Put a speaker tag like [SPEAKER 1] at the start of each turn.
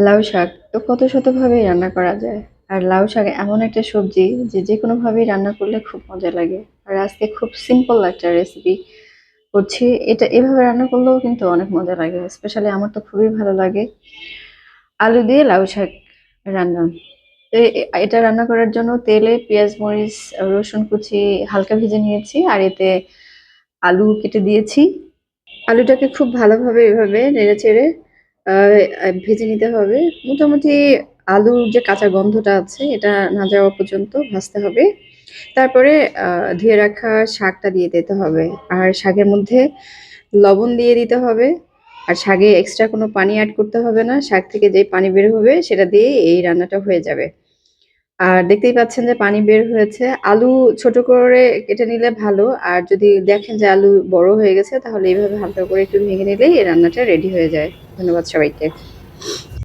[SPEAKER 1] লাউ শাক তো কত শতভাবেই রান্না করা যায়। আর লাউ শাক এমন একটা সবজি যে যেকোনোভাবেই রান্না করলে খুব মজা লাগে। আর আজকে খুব সিম্পল একটা রেসিপি করছি। এটা এভাবে রান্না করলেও কিন্তু অনেক মজা লাগে। স্পেশালি আমার তো খুবই ভালো লাগে আলু দিয়ে লাউ শাক রান্না। তো এটা রান্না করার জন্য তেলে পেঁয়াজ, মরিচ, রসুন কুচি হালকা ভেজে নিয়েছি। আর এতে আলু কেটে দিয়েছি। আলুটাকে খুব ভালোভাবে এভাবে নেড়েচেড়ে ভেজে নিতে হবে। মোটামুটি আলুর যে কাঁচা গন্ধটা আছে এটা না যাওয়া পর্যন্ত ভাজতে হবে। তারপরে ধুয়ে রাখা শাকটা দিয়ে দিতে হবে। আর শাকের মধ্যে লবণ দিয়ে দিতে হবে। আর শাকে এক্সট্রা কোনো পানি এড করতে হবে না। শাক থেকে যে পানি বের হবে সেটা দিয়ে এই রান্নাটা হয়ে যাবে। আর দেখতেই পাচ্ছেন যে পানি বের হয়েছে। আলু ছোট করে কেটে নিলে ভালো। আর যদি দেখেন যে আলু বড় হয়ে গেছে তাহলে এইভাবে হালকা করে একটু ভেঙে নিলেই এই রান্নাটা রেডি হয়ে যায়। ধন্যবাদ সবাইকে।